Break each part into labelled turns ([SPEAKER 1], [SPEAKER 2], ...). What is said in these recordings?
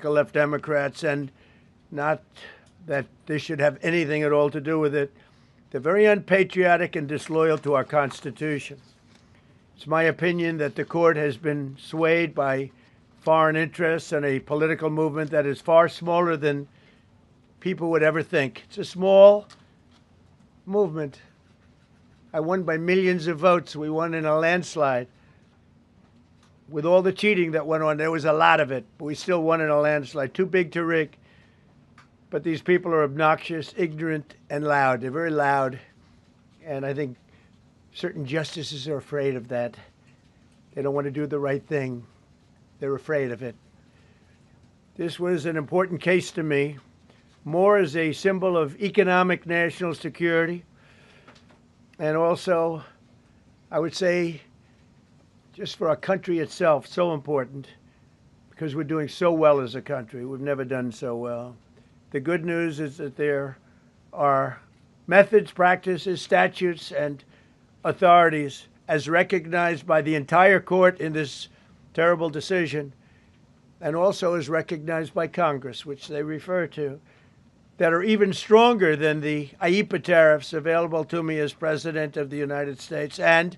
[SPEAKER 1] radical left Democrats, and not that this should have anything at all to do with it. They're very unpatriotic and disloyal to our Constitution. It's my opinion that the court has been swayed by foreign interests and a political movement that is far smaller than people would ever think. It's a small movement. I won by millions of votes. We won in a landslide. With all the cheating that went on, there was a lot of it, but we still won in a landslide. Too big to rig. But these people are obnoxious, ignorant, and loud. They're very loud. And I think certain justices are afraid of that. They don't want to do the right thing. They're afraid of it. This was an important case to me, more as a symbol of economic national security, and also, I would say, just for our country itself, so important, because we're doing so well as a country. We've never done so well. The good news is that there are methods, practices, statutes, and authorities, as recognized by the entire court in this terrible decision, and also as recognized by Congress, which they refer to, that are even stronger than the IEEPA tariffs available to me as President of the United States. And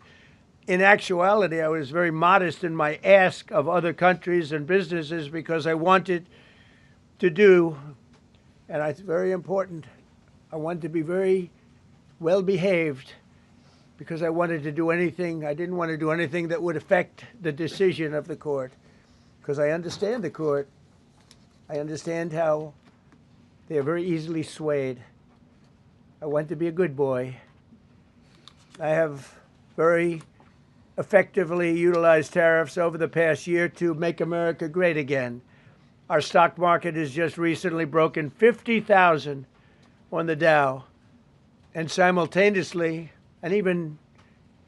[SPEAKER 1] in actuality, I was very modest in my ask of other countries and businesses because I wanted to do, and it's very important, I wanted to be very well behaved because I wanted to do anything, I didn't want to do anything that would affect the decision of the court, because I understand the court. I understand how they are very easily swayed. I want to be a good boy. I have very effectively utilized tariffs over the past year to make America great again. Our stock market has just recently broken 50,000 on the Dow, and simultaneously, and even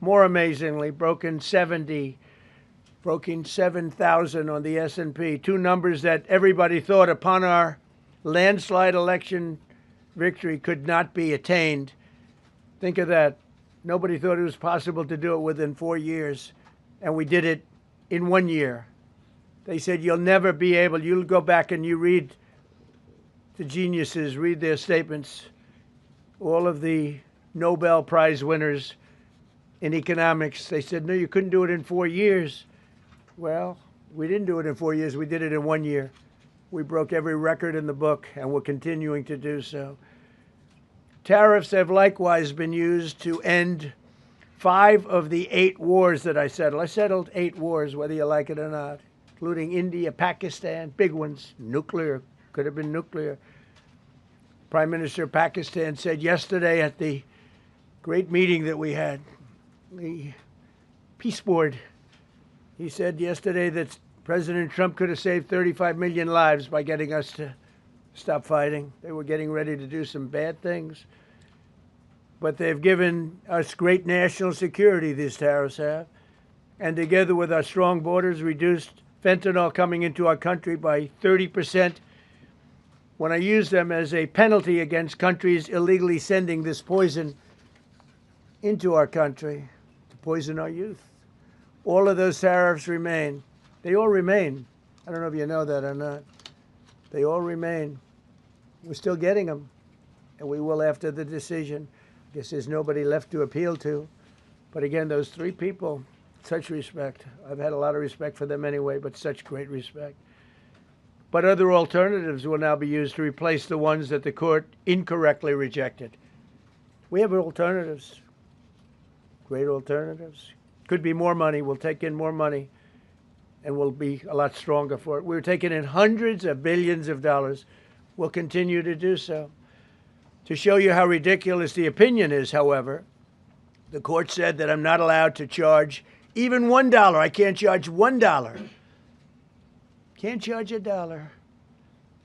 [SPEAKER 1] more amazingly, broken 7,000 on the S&P, two numbers that everybody thought upon our landslide election victory could not be attained. Think of that. Nobody thought it was possible to do it within 4 years, and we did it in 1 year. They said, you'll never be able, you'll go back and you read the geniuses, read their statements, all of the Nobel Prize winners in economics. They said, no, you couldn't do it in 4 years. Well, we didn't do it in 4 years. We did it in 1 year. We broke every record in the book, and we're continuing to do so. Tariffs have likewise been used to end 5 of the 8 wars that I settled. I settled 8 wars, whether you like it or not, including India, Pakistan, big ones, nuclear, could have been nuclear. Prime Minister of Pakistan said yesterday at the great meeting that we had, the Peace Board, he said yesterday that President Trump could have saved 35 million lives by getting us to stop fighting. They were getting ready to do some bad things. But they've given us great national security, these tariffs have. And together with our strong borders, reduced fentanyl coming into our country by 30%. When I use them as a penalty against countries illegally sending this poison into our country to poison our youth. All of those tariffs remain. They all remain. I don't know if you know that or not. They all remain. We're still getting them, and we will after the decision. I guess there's nobody left to appeal to. But again, those 3 people, such respect. I've had a lot of respect for them anyway, but such great respect. But other alternatives will now be used to replace the ones that the court incorrectly rejected. We have alternatives, great alternatives. Could be more money. We'll take in more money, and we'll be a lot stronger for it. We're taking in hundreds of billions of dollars. We'll continue to do so. To show you how ridiculous the opinion is, however, the court said that I'm not allowed to charge even $1. I can't charge $1. Can't charge $1.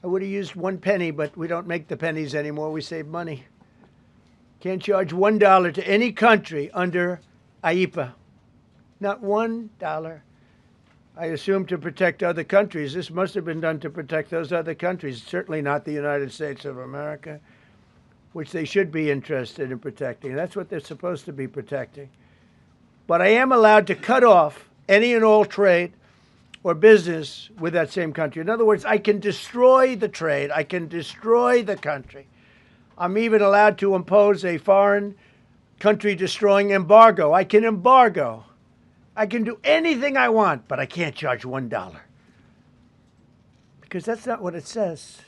[SPEAKER 1] I would have used 1 penny, but we don't make the pennies anymore. We save money. Can't charge $1 to any country under IEEPA. Not $1. I assume to protect other countries. This must have been done to protect those other countries, certainly not the United States of America, which they should be interested in protecting. That's what they're supposed to be protecting. But I am allowed to cut off any and all trade or business with that same country. In other words, I can destroy the trade. I can destroy the country. I'm even allowed to impose a foreign country destroying embargo. I can embargo. I can do anything I want, but I can't charge $1. Because that's not what it says.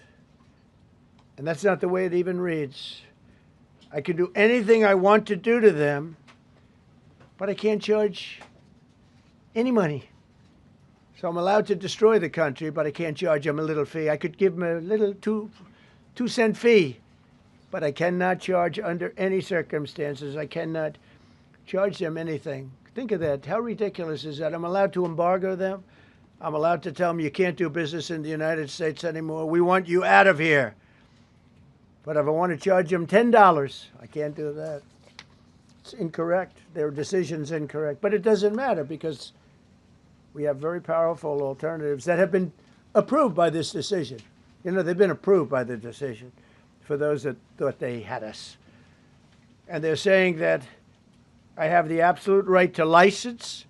[SPEAKER 1] And that's not the way it even reads. I can do anything I want to do to them, but I can't charge any money. So I'm allowed to destroy the country, but I can't charge them a little fee. I could give them a little two-cent fee, but I cannot charge under any circumstances. I cannot charge them anything. Think of that. How ridiculous is that? I'm allowed to embargo them. I'm allowed to tell them you can't do business in the United States anymore. We want you out of here. But if I want to charge them $10, I can't do that. It's incorrect. Their decision's incorrect. But it doesn't matter because we have very powerful alternatives that have been approved by this decision. You know, they've been approved by the decision for those that thought they had us. And they're saying that I have the absolute right to license,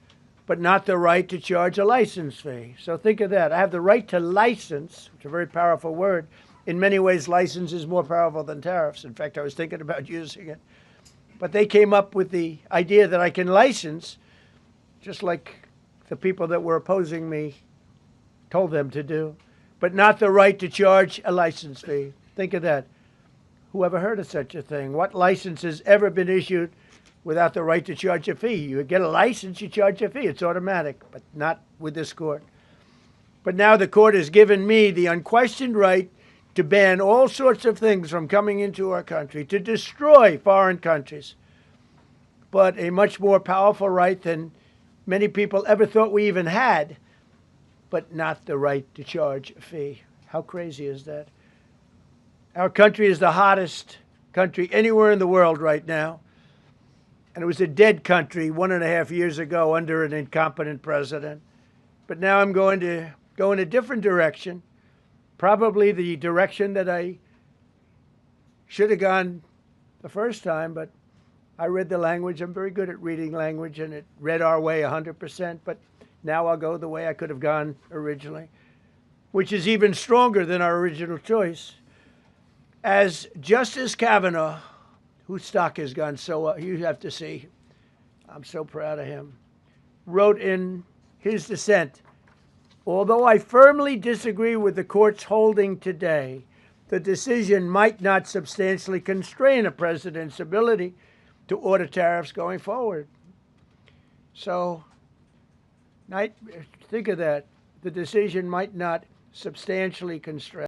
[SPEAKER 1] but not the right to charge a license fee. So think of that. I have the right to license, which is a very powerful word. In many ways, license is more powerful than tariffs. In fact, I was thinking about using it. But they came up with the idea that I can license, just like the people that were opposing me told them to do, but not the right to charge a license fee. Think of that. Who ever heard of such a thing? What license has ever been issued without the right to charge a fee? You get a license, you charge a fee. It's automatic, but not with this court. But now the court has given me the unquestioned right to ban all sorts of things from coming into our country, to destroy foreign countries, but a much more powerful right than many people ever thought we even had, but not the right to charge a fee. How crazy is that? Our country is the hottest country anywhere in the world right now. And it was a dead country 1.5 years ago under an incompetent president. But now I'm going to go in a different direction, probably the direction that I should have gone the first time, but I read the language. I'm very good at reading language, and it read our way 100%, but now I'll go the way I could have gone originally, which is even stronger than our original choice. As Justice Kavanaugh, whose stock has gone so up, you have to see, I'm so proud of him, wrote in his dissent, although I firmly disagree with the court's holding today, the decision might not substantially constrain a president's ability to order tariffs going forward. So, think of that. The decision might not substantially constrain